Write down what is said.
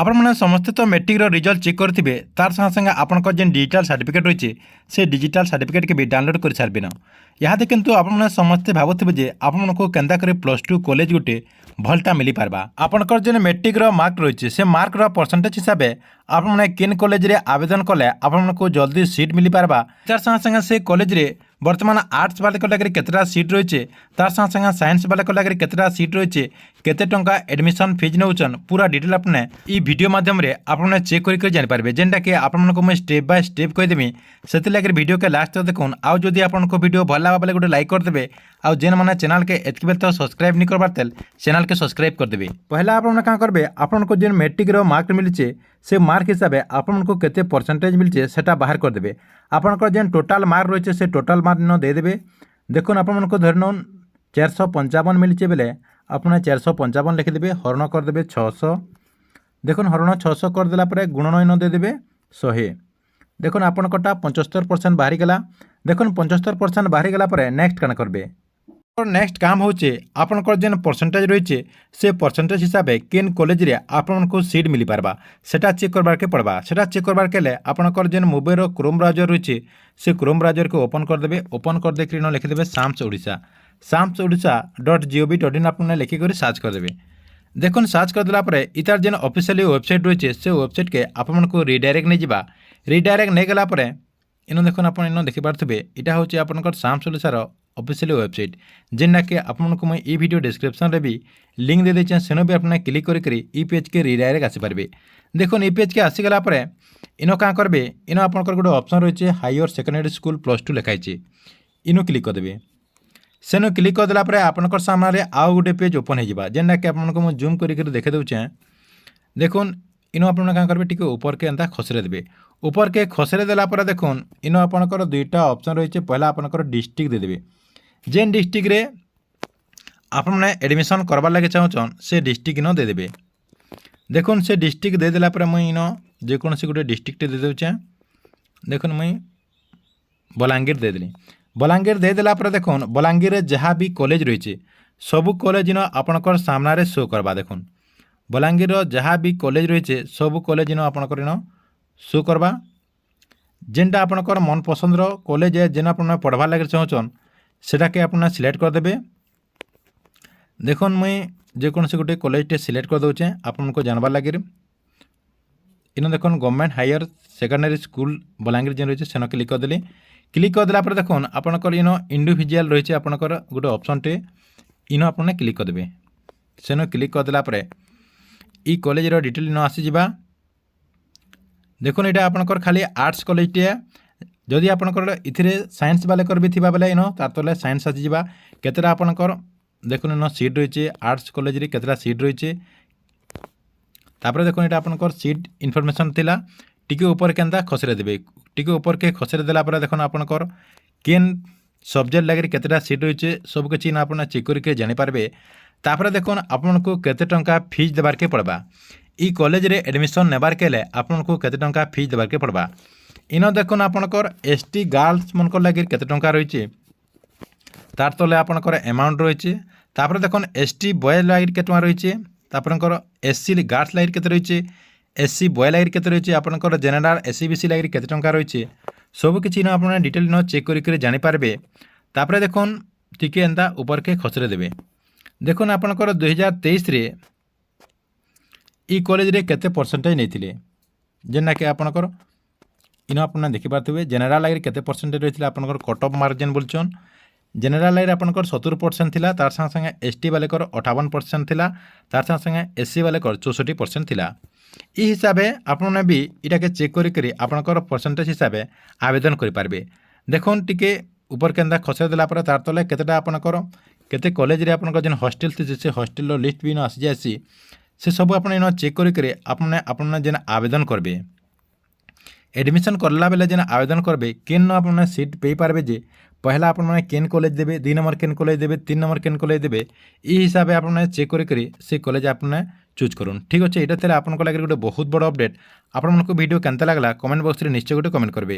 आपने समस्ते तो मैट्रिक रिजल्ट चेक करेंगे तार संगे संगे आपंकर जेन डिजिटल सर्टिफिकेट रही से डिजिटल सर्टिफिकेट के भी डाउनलोड कर सारे यहाँ किंतु आपने समस्ते भावुवे जे आपको केन्ता कर +2 कॉलेज गोटे भलटा मिल पार्बा आपंकर जेन मैट्रिक मार्क रही से मार्क परसेंटेज हिसाब से आपने किन कॉलेज रे आवेदन कले आपको जल्दी सीट मिल पार्बा तार संगे संगे से कॉलेज रे बर्तमान आर्ट्स वाले लगे केतटा सीट रही है तार संगे संगे साइंस वाले लगे केतटा सीट रही है केते टंका एडमिशन फीज नौचन पूरा डिटेल आपने ई वीडियो माध्यम रे आपने चेक कर जानीपारे जेनटा कि आपको मुझे स्टेप बाय स्टेप कहीदेवी से वीडियो के लास्ट तक देखुन आउ जदि आपको वीडियो भल लगा बेले गोटे लाइक करदे आउ जेन मैंने चैनल के एतक बेल तो सब्सक्राइब नहीं करबार तेल चैनल के सब्सक्राइब करदे पहला आपने क्या करेंगे आपको जेन मैट्रिक मार्क मिली से मार्क हिसाब से आपको केते परसेंटेज मिली सेटा बाहर करदे आपंकर जेन टोटाल मार्क रही से टोटाल मार्क न देदेवे देखुन आपको धर नौन 455 मिली बेले आपने 455 लिखिदेवे हरण करदे 600 देखुन हरण 600 करदेला गुणन देदेवे 100 देखुन आपनकटा 75% बाहरी गला देखुन 75% बाहरी गला नेक्स्ट काना करबे नेक्स्ट काम होचे आपनकर जेन परसेंटेज रही से परसेंटेज हिसाब से केन कॉलेज रे आपनको सीट मिल पारबा सेटा चेक करबार के पड़बा सेटा चेक करबार के लिए आपनकर जेन मोबाइल क्रोम ब्राउजर रही से क्रोम ब्राउजर को ओपन करदे ओपन कर देख लिखिदेवे samsodisha.gov.in आपने लिखिक सर्च करदे देखुन सर्च करदेला इतार जेन ऑफिशियल वेबसाइट रही से वेबसाइट के आपको रिडायरेक्ट नहीं जावा रिडायरेक्ट नहीं गला इन देखुन आप देखिपारे यहाँ हूँ आपंकर samsodisha ऑफिशियल वेबसाइट जेनटा कि आपको मैं ई वीडियो डिस्क्रिप्शन भी लिंक दे देछे सेनो भी आपने क्लिक करी ई पेज के रिडायरेक्ट आसीपारे देखुन ई पेज के आसीगला इन क्या करेंगे इन आपंकर गोटे ऑप्शन रही है हायर सेकेंडरी स्कूल +2 लिखाई इनो क्लिक करदे सेनो क्लिक करदेला आपंकर सामने आउ गोटे पेज ओपन हो जेनटा कि आपको मैं जूम कर देखे दूचे देखुन इन आप क्या करेंगे टी ऊपर के एंता खसरे देवे ऊपर के खसरे देला देखुन इन आपंकर दुईटा ऑप्शन रही है पहला आपंकर डिस्ट्रिक्ट देदेवे जेन डिस्ट्रिक्ट रे आपने एडमिशन करवार लगे चाहून से डिस्ट्रिक्ट इन देदेवे देखुन से डिस्ट्रिक्ट देदेला मुई इन जेकोसी गोटे डिस्ट्रिक्ट दे दूचे देखुन मुई बलांगीर देदेली बलांगीर देदेला देखुन बलांगीर जहाँ भी कॉलेज रही सबू कॉलेज इन आपंकर सामने शो करवा देखुन बलांगीर जहाँ भी कॉलेज रही सबू कॉलेज इन आपंकर इन शो करवा जेनटा आपंकर मन पसंदर कॉलेज जेन आप पढ़वार लगे चाहून सेटा के आपने सिलेक्ट करदे देखुन मुई जेकोसी गोटे कॉलेज सिलेक्ट कर दूचे आपको जानबार लगे इन देखुन government higher secondary school Balangir जेन रही सेन क्लिक करदेली क्लिक करदेला देखुन आपंकर इन इंडिविजुअल रही आपंकर गोटे ऑप्शन टे इन आपने क्लिक करदे सेन क्लिक करदेला ई कॉलेज डिटेल इन आसीजा देखुन यहाँ आपंकर खाली आर्ट्स कॉलेज टे जदि आपंकर इथिरे साइंस वाले भी थी बेले इन तार तले साइंस आसीजा केतटा आपंकर देखुन इन सीट रही है आर्ट्स कॉलेज रे केतटा सीट रही है तापर देखुन यहाँ आपंकर सीट इनफॉरमेशन थिला टिके ऊपर केनता खसरे देवे टिके ऊपर के खसरे देला देखुन आपंकर केन सब्जेक्ट लगे केतटा सीट रही है सब किसी आपने चेक करके जानीपारे तापर देखुन आपको केते टंका फीस देवार के पड़वा ई कॉलेज रे एडमिशन नेबार के लिए आपको केते टंका फीस देवार के पड़वा इन देखुन आपंकर ST गर्ल्स मन लगे केते टंका रही तार तले आपंकर अमाउंट रही तापर देखुन ST बॉयज लगे केते रही तापर SC गर्ल्स लगे केते रही SC बॉय लगे केते रही आपंकर जनरल SC BC लगे केते टंका रही सब किसी आपने डिटेल न चेक कर जानीपारे तापर देखुन टिके एंता ऊपर के खसरे देवे देखुन आपंकर 2023 रे ई कॉलेज रे केते परसेंटेज नहीं जेना कि आपंकर इन आपने देखिपारे जनरल लगे केते परसेंटेज रही आपंकर कट ऑफ मार्क जेन बोलचन जनरल लगे आपंकर 70% थिला तार संगे संगे ST वाले 58% थिला तार संगे संगे SC वाले 64% थिला ई हिसाब से आपने भी इटा के चेक करी आपंकर परसेंटेज हिसाब से आवेदन करें देखुन टिके ऊपर के खसरे देला तार तले केतेटा आपंकर केते कॉलेज रे आपंकर जेन हॉस्टेल थी से हॉस्टेल लिस्ट भी इन आसी जासी से सब आपने इन चेक करी आपने आपने जेन आवेदन करबे एडमिशन करला बेले जेन आवेदन करबे केन आपने सीट पे पारबे जे पहला आपने केन कॉलेज देबे 2 नंबर केन कॉलेज देबे 3 नंबर केन कॉलेज देबे ई हिसाब से आपने चेक करी से कॉलेज आपने चूज करूँ ठीक अच्छे यहाँ आपको लगे गोटे बहुत बड़ अपडेट आपको वीडियो केनता लगला कमेंट बॉक्स रे निश्चय गोटे कमेंट करबे।